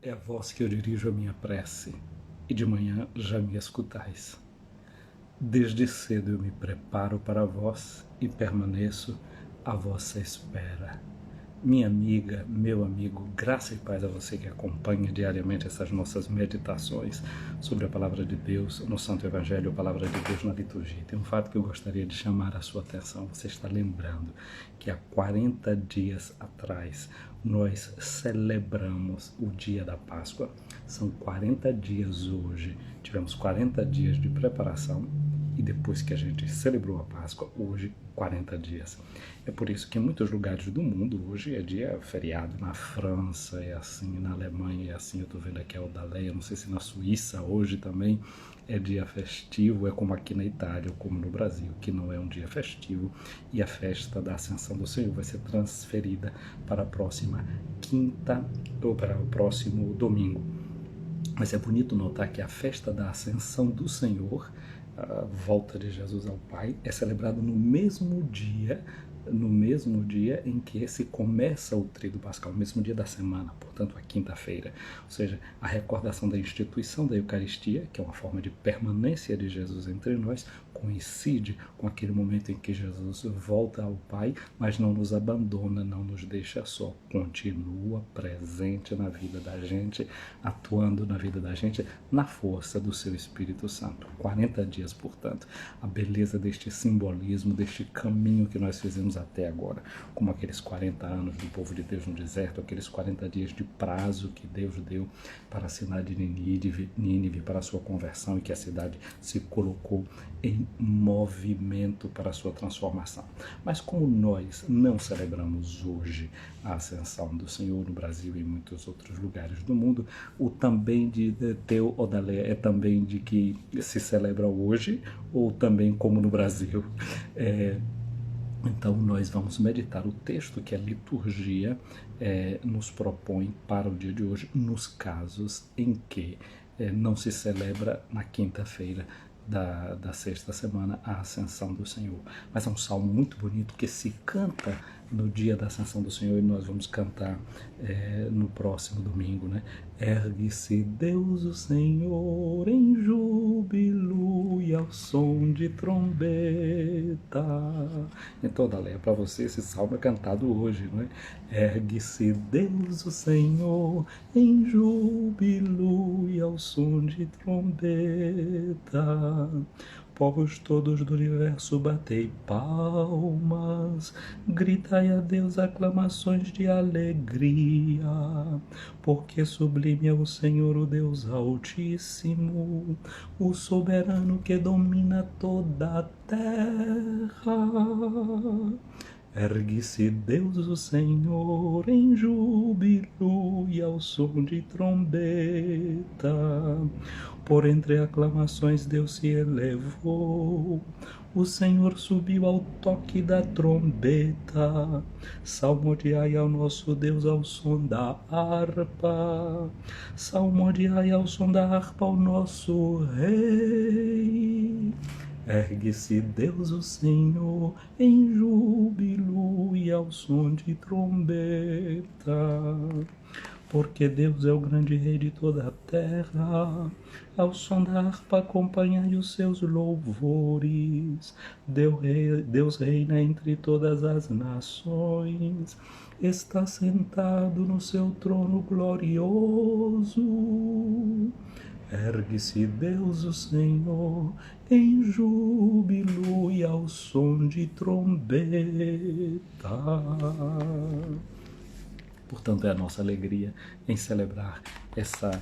É a vós que eu dirijo a minha prece, e de manhã já me escutais. Desde cedo eu me preparo para vós e permaneço à vossa espera. Minha amiga, meu amigo, graça e paz a você que acompanha diariamente essas nossas meditações sobre a Palavra de Deus no Santo Evangelho, a Palavra de Deus na liturgia. Tem um fato que eu gostaria de chamar a sua atenção. Você está lembrando que há 40 dias atrás nós celebramos o dia da Páscoa. São 40 dias hoje. Tivemos 40 dias de preparação e depois que a gente celebrou a Páscoa, hoje 40 dias. É por isso que em muitos lugares do mundo hoje é dia feriado. Na França é assim, na Alemanha é assim, eu estou vendo aqui a Odaleia, não sei se na Suíça hoje também é dia festivo, é como aqui na Itália ou como no Brasil, que não é um dia festivo, e a festa da Ascensão do Senhor vai ser transferida para a próxima quinta ou para o próximo domingo. Mas é bonito notar que a festa da Ascensão do Senhor, a volta de Jesus ao Pai, é celebrada no mesmo dia em que se começa o tríduo pascal, no mesmo dia da semana, portanto a quinta-feira. Ou seja, a recordação da instituição da Eucaristia, que é uma forma de permanência de Jesus entre nós, coincide com aquele momento em que Jesus volta ao Pai, mas não nos abandona, não nos deixa só, continua presente na vida da gente, atuando na vida da gente, na força do seu Espírito Santo. 40 dias, portanto, a beleza deste simbolismo, deste caminho que nós fizemos até agora, como aqueles 40 anos do povo de Deus no deserto, aqueles 40 dias de prazo que Deus deu para a cidade de Nínive para a sua conversão e que a cidade se colocou em movimento para a sua transformação. Mas como nós não celebramos hoje a ascensão do Senhor no Brasil e em muitos outros lugares do mundo, o também de Teu Odalé é também de que se celebra hoje ou também como no Brasil. Então nós vamos meditar o texto que a liturgia nos propõe para o dia de hoje, nos casos em que não se celebra na quinta-feira da sexta semana a Ascensão do Senhor. Mas é um salmo muito bonito que se canta no dia da Ascensão do Senhor e nós vamos cantar no próximo domingo, né? Ergue-se Deus o Senhor em júbilo e ao som de trombeta. Então, Odaleia, para você esse salmo é cantado hoje, não é? Ergue-se Deus o Senhor em júbilo e ao som de trombeta. Povos todos do universo, batei palmas, gritai a Deus aclamações de alegria, porque sublime é o Senhor, o Deus Altíssimo, o soberano que domina toda a terra. Ergue-se Deus o Senhor em júbilo e ao som de trombeta. Por entre aclamações Deus se elevou, o Senhor subiu ao toque da trombeta. Salmodiai ao nosso Deus ao som da harpa, salmodiai ao som da harpa ao nosso Rei. Ergue-se Deus o Senhor em júbilo e ao som de trombeta, porque Deus é o grande Rei de toda a terra. Ao som da harpa acompanhai os seus louvores. Deus reina entre todas as nações, está sentado no seu trono glorioso. Ergue-se Deus o Senhor em júbilo e ao som de trombeta. Portanto, é a nossa alegria em celebrar essa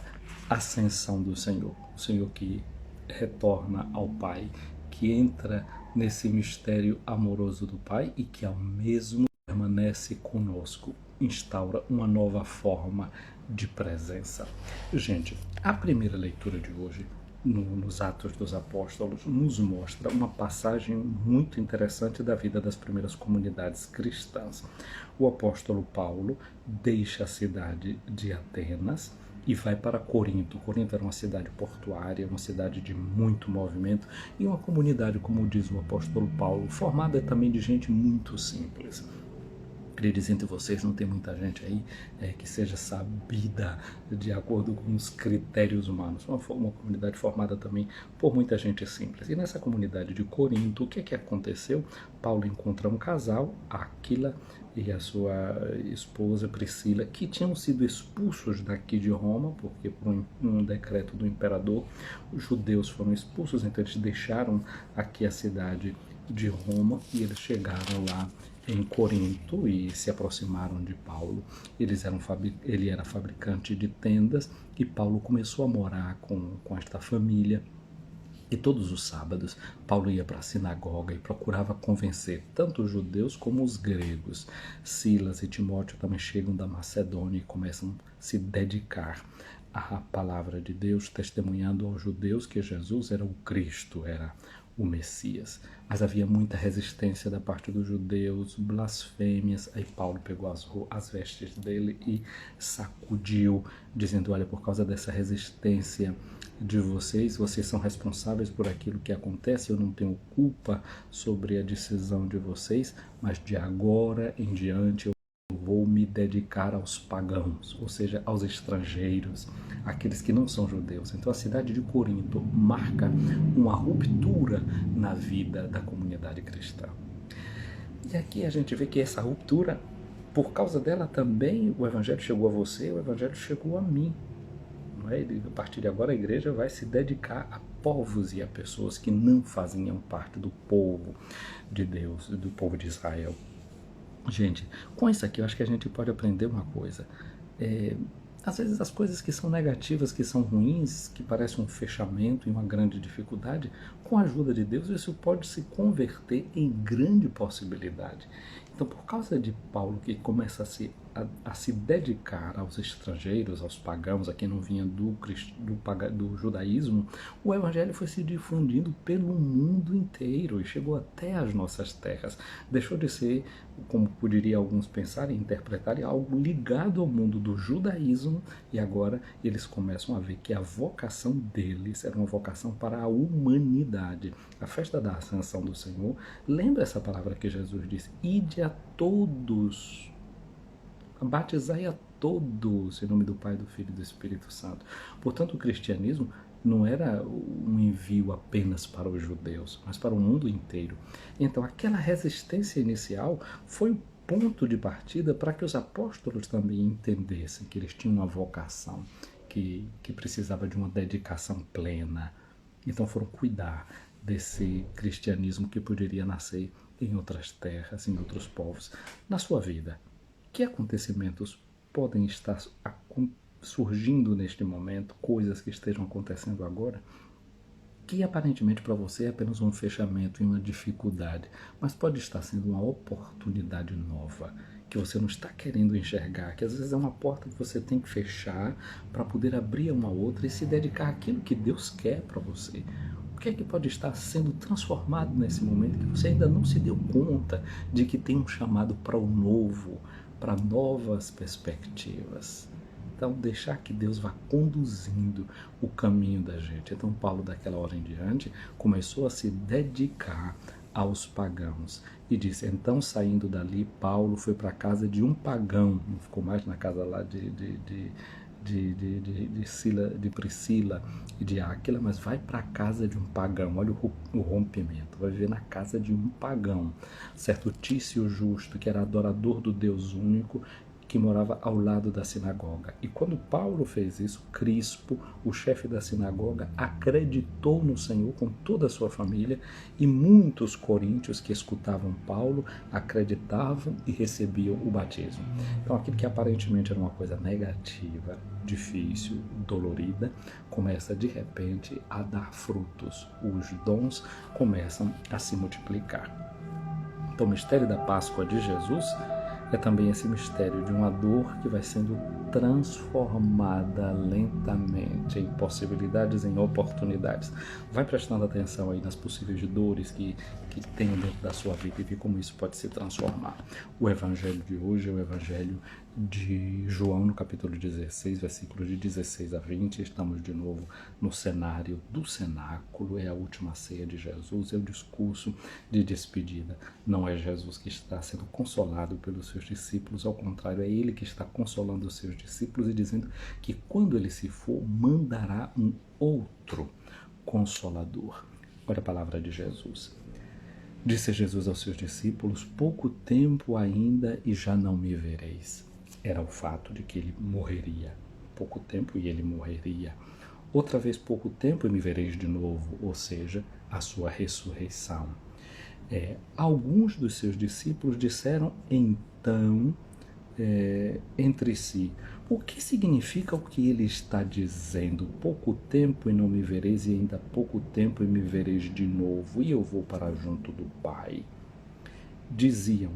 ascensão do Senhor. O Senhor que retorna ao Pai, que entra nesse mistério amoroso do Pai e que ao mesmo permanece conosco, instaura uma nova forma de presença. Gente, a primeira leitura de hoje, nos Atos dos Apóstolos, nos mostra uma passagem muito interessante da vida das primeiras comunidades cristãs. O apóstolo Paulo deixa a cidade de Atenas e vai para Corinto. Corinto era uma cidade portuária, uma cidade de muito movimento e uma comunidade, como diz o apóstolo Paulo, formada também de gente muito simples. Ele diz: entre vocês não tem muita gente aí que seja sabida de acordo com os critérios humanos. Uma comunidade formada também por muita gente simples. E nessa comunidade de Corinto, o que aconteceu? Paulo encontra um casal, Áquila e a sua esposa Priscila, que tinham sido expulsos daqui de Roma, porque por um decreto do imperador, os judeus foram expulsos, então eles deixaram aqui a cidade de Roma e eles chegaram lá em Corinto e se aproximaram de Paulo. Ele era fabricante de tendas e Paulo começou a morar com esta família. E todos os sábados, Paulo ia para a sinagoga e procurava convencer tanto os judeus como os gregos. Silas e Timóteo também chegam da Macedônia e começam a se dedicar à palavra de Deus, testemunhando aos judeus que Jesus era o Cristo, era o Messias. Mas havia muita resistência da parte dos judeus, blasfêmias. Aí Paulo pegou as vestes dele e sacudiu, dizendo: olha, por causa dessa resistência de vocês são responsáveis por aquilo que acontece, eu não tenho culpa sobre a decisão de vocês, mas de agora em diante eu vou me dedicar aos pagãos, ou seja, aos estrangeiros, aqueles que não são judeus. Então a cidade de Corinto marca uma ruptura na vida da comunidade cristã. E aqui a gente vê que essa ruptura, por causa dela também, o evangelho chegou a você, o evangelho chegou a mim. A partir de agora a igreja vai se dedicar a povos e a pessoas que não faziam parte do povo de Deus, do povo de Israel. Gente, com isso aqui eu acho que a gente pode aprender uma coisa. Às vezes as coisas que são negativas, que são ruins, que parecem um fechamento e uma grande dificuldade, com a ajuda de Deus isso pode se converter em grande possibilidade. Então, por causa de Paulo, que começa a se dedicar aos estrangeiros, aos pagãos, a quem não vinha do judaísmo, o evangelho foi se difundindo pelo mundo inteiro e chegou até as nossas terras. Deixou de ser, como poderiam alguns pensarem, interpretarem, algo ligado ao mundo do judaísmo, e agora eles começam a ver que a vocação deles era uma vocação para a humanidade. A festa da Ascensão do Senhor, lembra essa palavra que Jesus disse: ide a todos, batizai a todos em nome do Pai, do Filho e do Espírito Santo. Portanto, o cristianismo não era um envio apenas para os judeus, mas para o mundo inteiro. Então, aquela resistência inicial foi o ponto de partida para que os apóstolos também entendessem que eles tinham uma vocação, que precisava de uma dedicação plena. Então foram cuidar desse cristianismo que poderia nascer em outras terras, em outros povos. Na sua vida, que acontecimentos podem estar surgindo neste momento, coisas que estejam acontecendo agora, que aparentemente para você é apenas um fechamento e uma dificuldade, mas pode estar sendo uma oportunidade nova, que você não está querendo enxergar, que às vezes é uma porta que você tem que fechar para poder abrir uma outra e se dedicar àquilo que Deus quer para você. O que é que pode estar sendo transformado nesse momento que você ainda não se deu conta de que tem um chamado para o novo, para novas perspectivas? Então, deixar que Deus vá conduzindo o caminho da gente. Então, Paulo, daquela hora em diante, começou a se dedicar aos pagãos. E disse: então, saindo dali, Paulo foi para a casa de um pagão. Não ficou mais na casa lá de Priscila e de Áquila, mas vai para a casa de um pagão. Olha o rompimento. Vai viver na casa de um pagão. Certo Tício Justo, que era adorador do Deus único, que morava ao lado da sinagoga. E quando Paulo fez isso, Crispo, o chefe da sinagoga, acreditou no Senhor com toda a sua família, e muitos coríntios que escutavam Paulo acreditavam e recebiam o batismo. Então aquilo que aparentemente era uma coisa negativa, difícil, dolorida, começa de repente a dar frutos. Os dons começam a se multiplicar. Então o mistério da Páscoa de Jesus é também esse mistério de uma dor que vai sendo transformada lentamente em possibilidades, em oportunidades. Vai prestando atenção aí nas possíveis dores que tem dentro da sua vida e ver como isso pode se transformar. O evangelho de hoje é o evangelho de João, no capítulo 16, versículos de 16 a 20. Estamos de novo no cenário do cenáculo, é a última ceia de Jesus, é o discurso de despedida. Não é Jesus que está sendo consolado pelos seus discípulos, ao contrário, é ele que está consolando os seus discípulos e dizendo que quando ele se for, mandará um outro Consolador. Olha a palavra de Jesus. Disse Jesus aos seus discípulos: pouco tempo ainda e já não me vereis. Era o fato de que ele morreria. Pouco tempo e ele morreria. Outra vez pouco tempo e me vereis de novo, ou seja, a sua ressurreição. Alguns dos seus discípulos disseram então entre si: o que significa o que ele está dizendo? Pouco tempo e não me vereis, e ainda pouco tempo e me vereis de novo, e eu vou para junto do Pai. Diziam: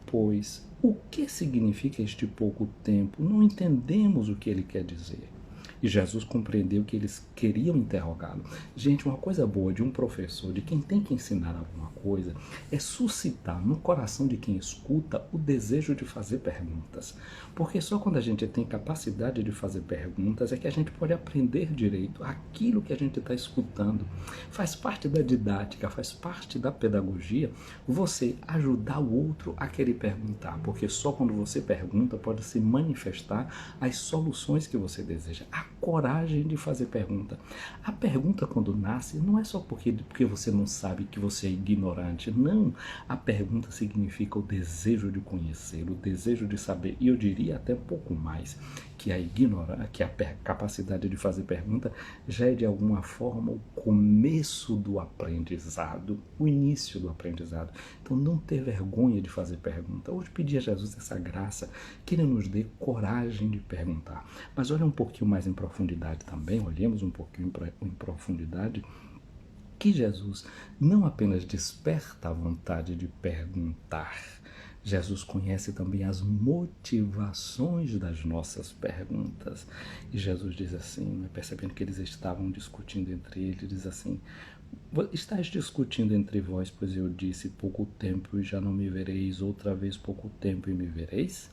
pois, o que significa este pouco tempo? Não entendemos o que ele quer dizer. E Jesus compreendeu que eles queriam interrogá-lo. Gente, uma coisa boa de um professor, de quem tem que ensinar alguma coisa, é suscitar no coração de quem escuta o desejo de fazer perguntas. Porque só quando a gente tem capacidade de fazer perguntas é que a gente pode aprender direito aquilo que a gente está escutando. Faz parte da didática, faz parte da pedagogia você ajudar o outro a querer perguntar. Porque só quando você pergunta pode se manifestar as soluções que você deseja. A coragem de fazer pergunta. A pergunta, quando nasce, não é só porque você não sabe, que você é ignorante. Não. A pergunta significa o desejo de conhecer, o desejo de saber. E eu diria até um pouco mais, que a capacidade de fazer pergunta já é de alguma forma o começo do aprendizado, o início do aprendizado. Então não ter vergonha de fazer pergunta. Hoje pedi a Jesus essa graça, que ele nos dê coragem de perguntar. Mas olha um pouquinho mais em profundidade também, olhemos um pouquinho em profundidade, que Jesus não apenas desperta a vontade de perguntar, Jesus conhece também as motivações das nossas perguntas. E Jesus diz assim, percebendo que eles estavam discutindo entre eles, diz assim: estáis discutindo entre vós, pois eu disse pouco tempo e já não me vereis, outra vez pouco tempo e me vereis?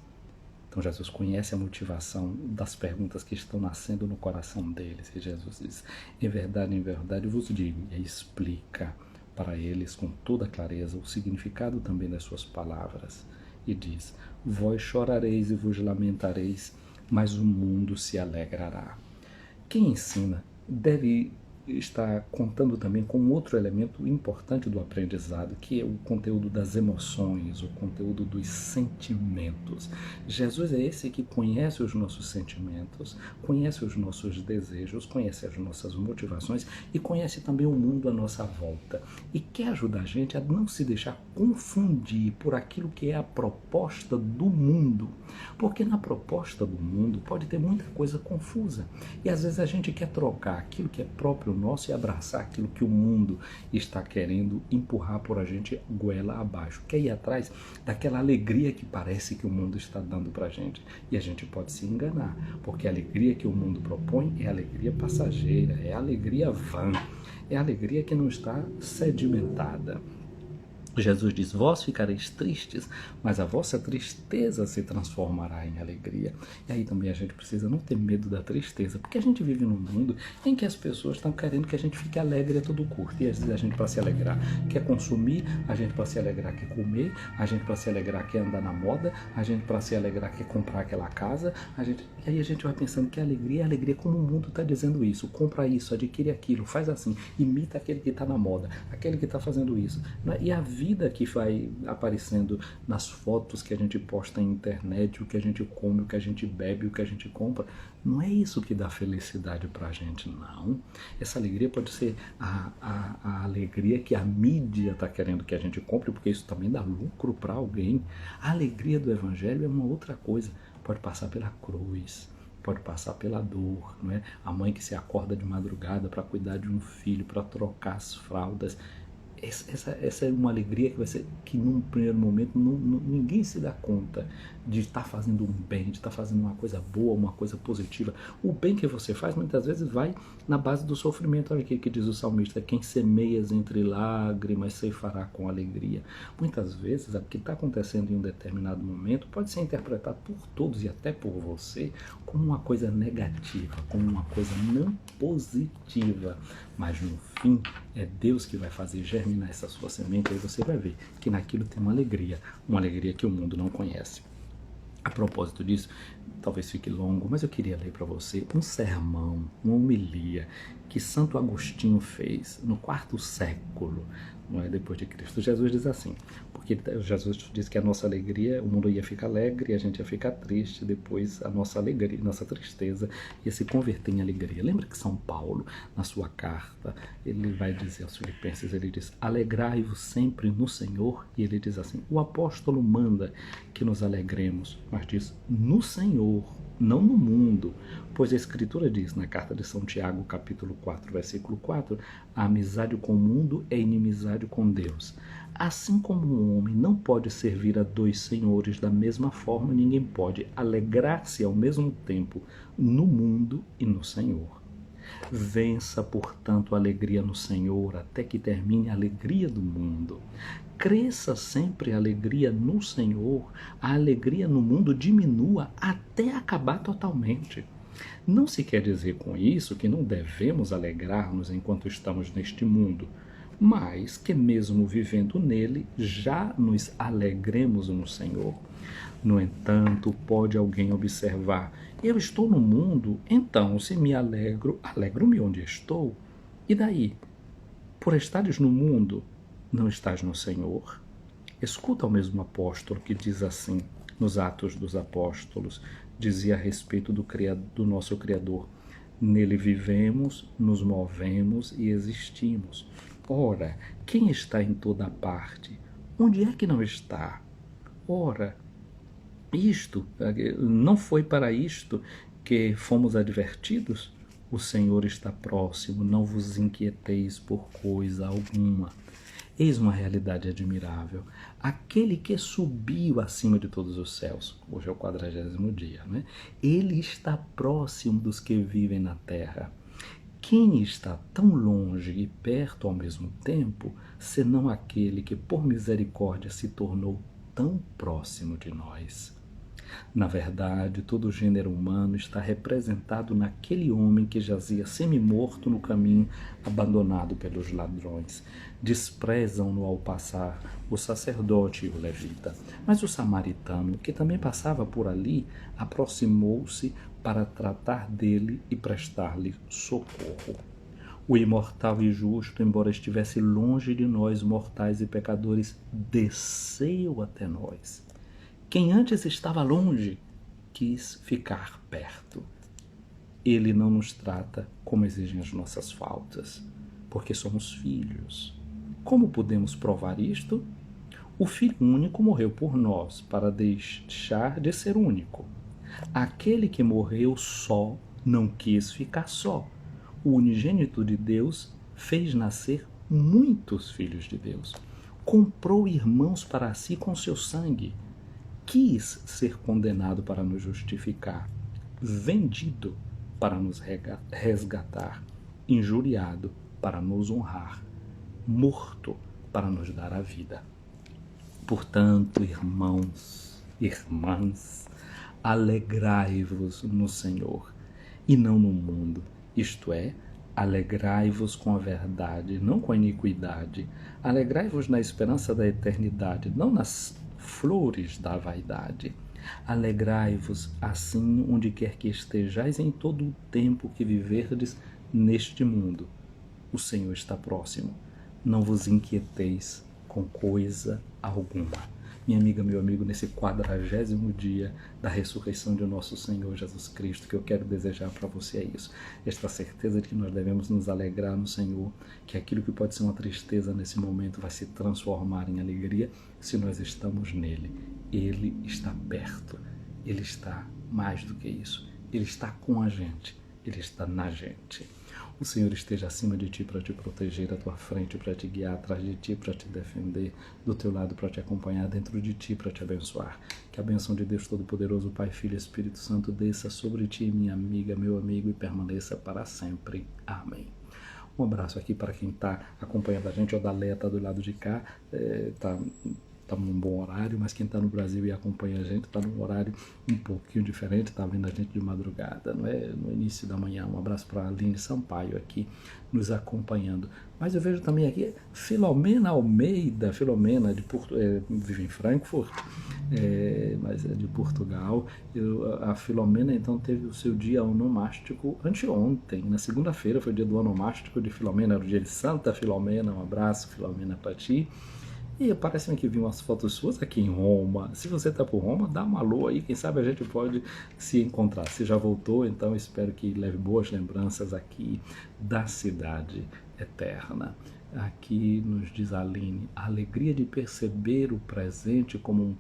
Então Jesus conhece a motivação das perguntas que estão nascendo no coração deles. E Jesus diz: em verdade vos digo, e explica para eles com toda clareza o significado também das suas palavras. E diz: vós chorareis e vos lamentareis, mas o mundo se alegrará. Quem ensina deve estar contando também com outro elemento importante do aprendizado, que é o conteúdo das emoções, o conteúdo dos sentimentos. Jesus é esse que conhece os nossos sentimentos, conhece os nossos desejos, conhece as nossas motivações e conhece também o mundo à nossa volta. E quer ajudar a gente a não se deixar confundir por aquilo que é a proposta do mundo. Porque na proposta do mundo pode ter muita coisa confusa. E às vezes a gente quer trocar aquilo que é próprio nosso e abraçar aquilo que o mundo está querendo empurrar por a gente goela abaixo. Quer ir atrás daquela alegria que parece que o mundo está dando para a gente. E a gente pode se enganar, porque a alegria que o mundo propõe é alegria passageira, é alegria vã, é alegria que não está sedimentada. Jesus diz: vós ficareis tristes, mas a vossa tristeza se transformará em alegria. E aí também a gente precisa não ter medo da tristeza, porque a gente vive num mundo em que as pessoas estão querendo que a gente fique alegre a todo custo. E às vezes a gente, para se alegrar, quer consumir, a gente, para se alegrar, quer comer, a gente, para se alegrar, quer andar na moda, a gente, para se alegrar, quer comprar aquela casa. E aí a gente vai pensando que a alegria é alegria, como o mundo está dizendo isso. Compra isso, adquire aquilo, faz assim, imita aquele que está na moda, aquele que está fazendo isso. E a vida que vai aparecendo nas fotos que a gente posta na internet, o que a gente come, o que a gente bebe, o que a gente compra, não é isso que dá felicidade pra gente, não. Essa alegria pode ser a alegria que a mídia está querendo que a gente compre, porque isso também dá lucro para alguém. A alegria do Evangelho é uma outra coisa, pode passar pela cruz, pode passar pela dor, não é? A mãe que se acorda de madrugada para cuidar de um filho, para trocar as fraldas. Essa é uma alegria que vai ser que num primeiro momento ninguém se dá conta de estar fazendo um bem, de estar fazendo uma coisa boa, uma coisa positiva. O bem que você faz muitas vezes vai na base do sofrimento. Olha aqui que diz o salmista: quem semeias entre lágrimas ceifará com alegria. Muitas vezes o que está acontecendo em um determinado momento pode ser interpretado por todos e até por você como uma coisa negativa, como uma coisa não positiva. Mas no fim é Deus que vai fazer germinar essa sua semente, aí você vai ver que naquilo tem uma alegria que o mundo não conhece. A propósito disso, talvez fique longo, mas eu queria ler para você um sermão, uma homilia que Santo Agostinho fez no 4º século, não é, depois de Cristo. Jesus diz assim, porque Jesus disse que a nossa alegria, o mundo ia ficar alegre e a gente ia ficar triste, depois a nossa alegria, nossa tristeza ia se converter em alegria. Lembra que São Paulo, na sua carta, ele vai dizer aos Filipenses, ele diz: alegrai-vos sempre no Senhor, e ele diz assim, o apóstolo manda que nos alegremos, mas diz no Senhor, não no mundo, pois a Escritura diz na carta de São Tiago, capítulo 4, versículo 4, a amizade com o mundo é inimizade com Deus. Assim como um homem não pode servir a 2 senhores da mesma forma, ninguém pode alegrar-se ao mesmo tempo no mundo e no Senhor. Vença, portanto, a alegria no Senhor até que termine a alegria do mundo. Cresça sempre a alegria no Senhor, a alegria no mundo diminua até acabar totalmente. Não se quer dizer com isso que não devemos alegrar-nos enquanto estamos neste mundo, mas que mesmo vivendo nele, já nos alegremos no Senhor. No entanto, pode alguém observar: eu estou no mundo, então se me alegro, alegro-me onde estou. E daí? Por estares no mundo, não estás no Senhor? Escuta o mesmo apóstolo que diz assim, nos Atos dos Apóstolos, dizia a respeito do nosso Criador: nele vivemos, nos movemos e existimos. Ora, quem está em toda parte? Onde é que não está? Ora, isto, não foi para isto que fomos advertidos? O Senhor está próximo, não vos inquieteis por coisa alguma. Eis uma realidade admirável. Aquele que subiu acima de todos os céus, hoje é o 40º dia, né? Ele está próximo dos que vivem na terra. Quem está tão longe e perto ao mesmo tempo, senão aquele que por misericórdia se tornou tão próximo de nós? Na verdade, todo o gênero humano está representado naquele homem que jazia semi-morto no caminho, abandonado pelos ladrões. Desprezam-no ao passar o sacerdote e o levita. Mas o samaritano, que também passava por ali, aproximou-se para tratar dele e prestar-lhe socorro. O imortal e justo, embora estivesse longe de nós, mortais e pecadores, desceu até nós. Quem antes estava longe, quis ficar perto. Ele não nos trata como exigem as nossas faltas, porque somos filhos. Como podemos provar isto? O Filho único morreu por nós, para deixar de ser único. Aquele que morreu só não quis ficar só. O unigênito de Deus fez nascer muitos filhos de Deus. Comprou irmãos para si com seu sangue. Quis ser condenado para nos justificar, vendido para nos resgatar, injuriado para nos honrar, morto para nos dar a vida. Portanto, irmãos, irmãs, alegrai-vos no Senhor e não no mundo, isto é, alegrai-vos com a verdade, não com a iniquidade. Alegrai-vos na esperança da eternidade, não nas flores da vaidade. Alegrai-vos assim onde quer que estejais em todo o tempo que viverdes neste mundo. O Senhor está próximo. Não vos inquieteis com coisa alguma. Minha amiga, meu amigo, nesse 40º dia da ressurreição de nosso Senhor Jesus Cristo, que eu quero desejar para você é isso. Esta certeza de que nós devemos nos alegrar no Senhor, que aquilo que pode ser uma tristeza nesse momento vai se transformar em alegria se nós estamos nele. Ele está perto. Ele está mais do que isso. Ele está com a gente. Ele está na gente. O Senhor esteja acima de ti para te proteger, à tua frente para te guiar, atrás de ti para te defender, do teu lado para te acompanhar, dentro de ti para te abençoar. Que a bênção de Deus Todo-Poderoso, Pai, Filho e Espírito Santo desça sobre ti, minha amiga, meu amigo, e permaneça para sempre. Amém. Um abraço aqui para quem está acompanhando a gente. O Dalé está do lado de cá, está num bom horário, mas quem está no Brasil e acompanha a gente está num horário um pouquinho diferente, está vendo a gente de madrugada, não é? No início da manhã. Um abraço para a Aline Sampaio aqui nos acompanhando. Mas eu vejo também aqui Filomena Almeida, Filomena vive em Frankfurt, mas é de Portugal. A Filomena então teve o seu dia onomástico anteontem, na segunda-feira foi o dia do onomástico de Filomena, era o dia de Santa Filomena. Um abraço, Filomena, para ti. E parece-me que vi umas fotos suas aqui em Roma. Se você está por Roma, dá uma alô aí, quem sabe a gente pode se encontrar. Se já voltou, então espero que leve boas lembranças aqui da cidade eterna. Aqui nos diz a Aline, a alegria de perceber o presente como um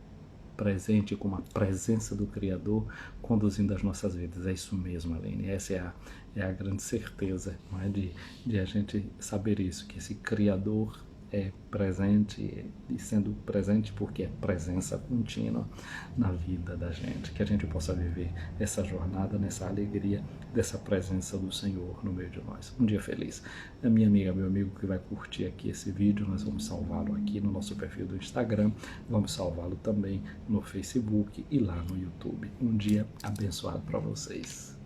presente, como a presença do Criador conduzindo as nossas vidas. É isso mesmo, Aline. Essa é a grande certeza, não é? de a gente saber isso, que esse Criador é presente, e sendo presente porque é presença contínua na vida da gente, que a gente possa viver essa jornada nessa alegria dessa presença do Senhor no meio de nós. Um dia feliz. A minha amiga, meu amigo que vai curtir aqui esse vídeo, nós vamos salvá-lo aqui no nosso perfil do Instagram, vamos salvá-lo também no Facebook e lá no YouTube. Um dia abençoado para vocês.